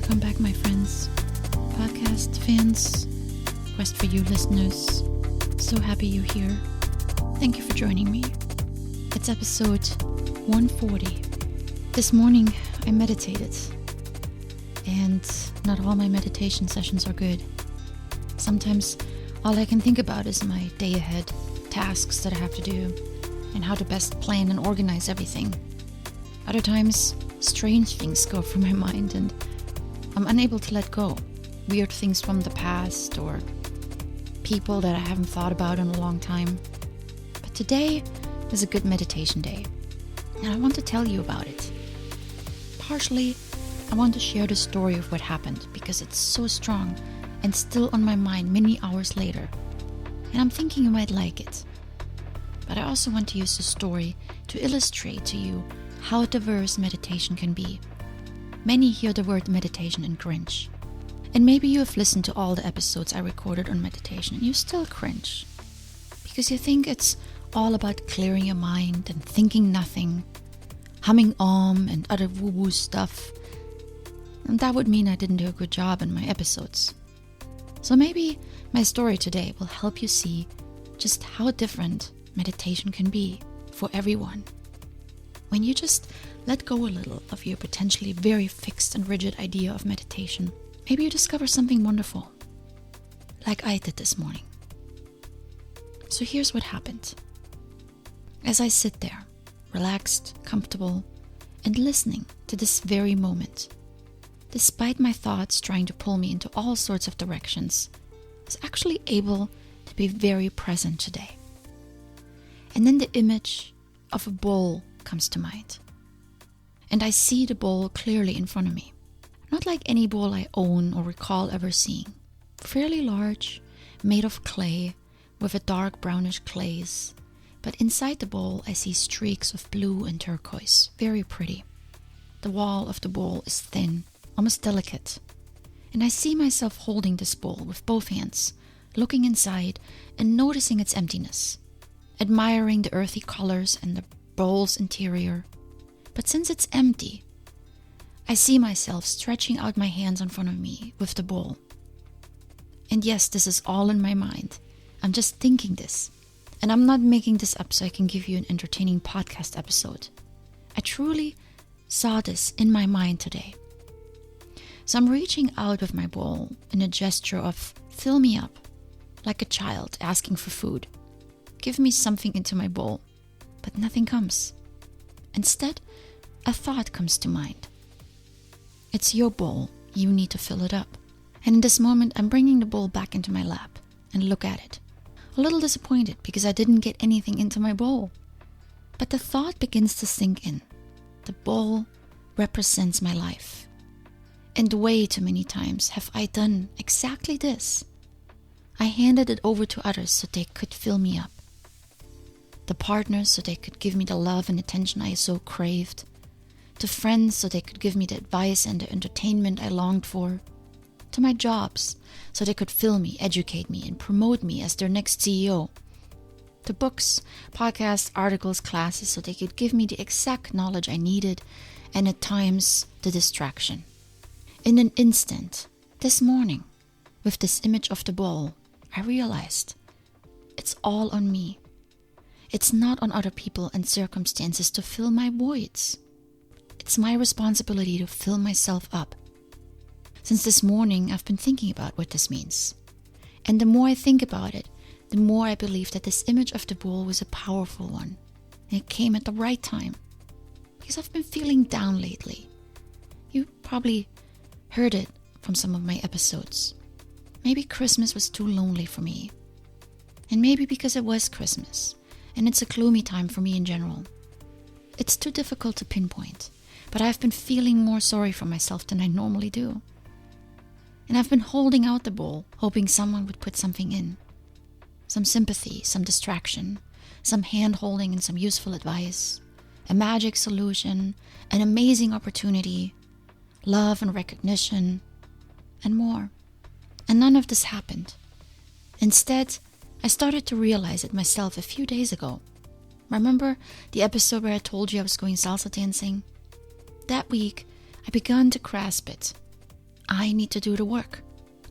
Welcome back, my friends, podcast fans, Quest for You listeners. So happy you're here. Thank you for joining me. It's episode 140. This morning I meditated, and not all my meditation sessions are good. Sometimes all I can think about is my day ahead, tasks that I have to do, and how to best plan and organize everything. Other times, strange things go through my mind and I'm unable to let go. Weird things from the past or people that I haven't thought about in a long time. But today is a good meditation day, and I want to tell you about it. Partially, I want to share the story of what happened because it's so strong and still on my mind many hours later. And I'm thinking you might like it. But I also want to use the story to illustrate to you how diverse meditation can be. Many hear the word meditation and cringe. And maybe you have listened to all the episodes I recorded on meditation and you still cringe. Because you think it's all about clearing your mind and thinking nothing, humming and other woo-woo stuff. And that would mean I didn't do a good job in my episodes. So maybe my story today will help you see just how different meditation can be for everyone. When you just let go a little of your potentially very fixed and rigid idea of meditation, maybe you discover something wonderful, like I did this morning. So here's what happened. As I sit there, relaxed, comfortable, and listening to this very moment, despite my thoughts trying to pull me into all sorts of directions, I was actually able to be very present today. And then the image of a bowl comes to mind. And I see the bowl clearly in front of me. Not like any bowl I own or recall ever seeing. Fairly large, made of clay, with a dark brownish glaze. But inside the bowl I see streaks of blue and turquoise. Very pretty. The wall of the bowl is thin, almost delicate. And I see myself holding this bowl with both hands, looking inside and noticing its emptiness. Admiring the earthy colors and the bowl's interior. But since it's empty, I see myself stretching out my hands in front of me with the bowl. And yes, this is all in my mind. I'm just thinking this. And I'm not making this up so I can give you an entertaining podcast episode. I truly saw this in my mind today. So I'm reaching out with my bowl in a gesture of fill me up, like a child asking for food. Give me something into my bowl, but nothing comes. Instead, a thought comes to mind. It's your bowl, you need to fill it up. And in this moment, I'm bringing the bowl back into my lap and look at it. A little disappointed because I didn't get anything into my bowl. But the thought begins to sink in. The bowl represents my life. And way too many times have I done exactly this. I handed it over to others so they could fill me up. The partners so they could give me the love and attention I so craved. To friends so they could give me the advice and the entertainment I longed for. To my jobs so they could fill me, educate me, and promote me as their next CEO. To books, podcasts, articles, classes so they could give me the exact knowledge I needed and at times the distraction. In an instant, this morning, with this image of the bowl, I realized it's all on me. It's not on other people and circumstances to fill my voids. It's my responsibility to fill myself up. Since this morning, I've been thinking about what this means. And the more I think about it, the more I believe that this image of the bowl was a powerful one. And it came at the right time. Because I've been feeling down lately. You probably heard it from some of my episodes. Maybe Christmas was too lonely for me. And maybe because it was Christmas. And it's a gloomy time for me in general. It's too difficult to pinpoint, but I've been feeling more sorry for myself than I normally do. And I've been holding out the bowl, hoping someone would put something in. Some sympathy, some distraction, some hand-holding and some useful advice, a magic solution, an amazing opportunity, love and recognition, and more. And none of this happened. Instead, I started to realize it myself a few days ago. Remember the episode where I told you I was going salsa dancing? That week, I began to grasp it. I need to do the work.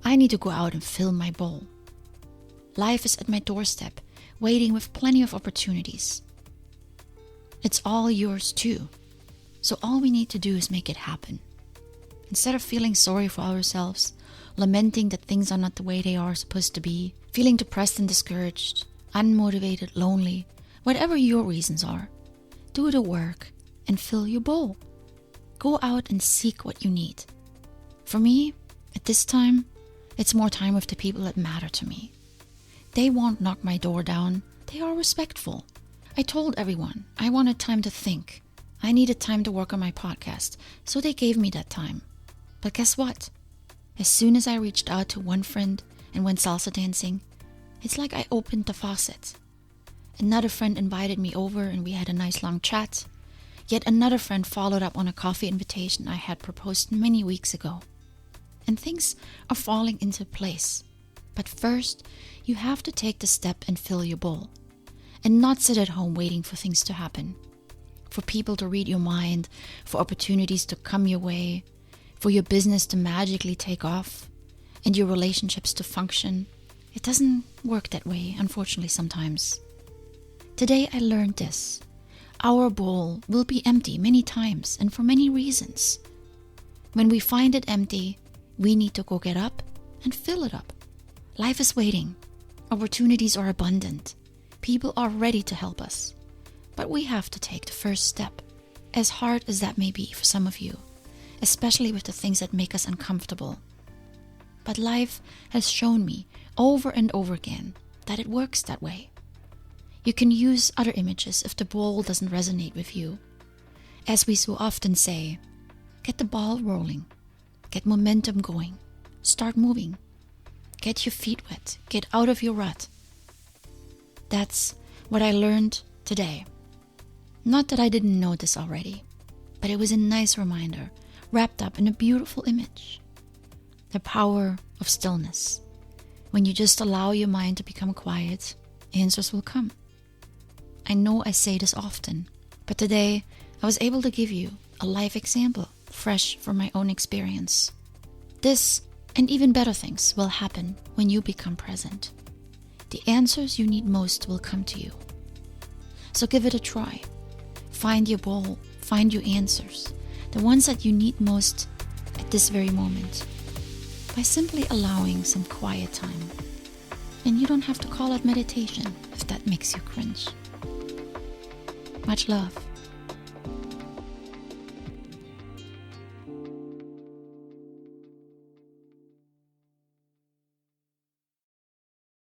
I need to go out and fill my bowl. Life is at my doorstep, waiting with plenty of opportunities. It's all yours too. So all we need to do is make it happen. Instead of feeling sorry for ourselves, lamenting that things are not the way they are supposed to be, feeling depressed and discouraged, unmotivated, lonely, whatever your reasons are, do the work and fill your bowl. Go out and seek what you need. For me, at this time, it's more time with the people that matter to me. They won't knock my door down. They are respectful. I told everyone I wanted time to think. I needed time to work on my podcast, so they gave me that time. But guess what? As soon as I reached out to one friend and went salsa dancing, it's like I opened the faucet. Another friend invited me over and we had a nice long chat. Yet another friend followed up on a coffee invitation I had proposed many weeks ago. And things are falling into place. But first, you have to take the step and fill your bowl. And not sit at home waiting for things to happen. For people to read your mind, for opportunities to come your way, for your business to magically take off, and your relationships to function. It doesn't work that way, unfortunately, sometimes. Today I learned this. Our bowl will be empty many times and for many reasons. When we find it empty, we need to go get up and fill it up. Life is waiting. Opportunities are abundant. People are ready to help us. But we have to take the first step, as hard as that may be for some of you, especially with the things that make us uncomfortable. But life has shown me over and over again that it works that way. You can use other images if the bowl doesn't resonate with you. As we so often say, get the ball rolling, get momentum going, start moving, get your feet wet, get out of your rut. That's what I learned today. Not that I didn't know this already, but it was a nice reminder, wrapped up in a beautiful image. The power of stillness. When you just allow your mind to become quiet, answers will come. I know I say this often, but today I was able to give you a life example, fresh from my own experience. This and even better things will happen when you become present. The answers you need most will come to you. So give it a try. Find your bowl, find your answers, the ones that you need most at this very moment, by simply allowing some quiet time. And you don't have to call it meditation if that makes you cringe. Much love.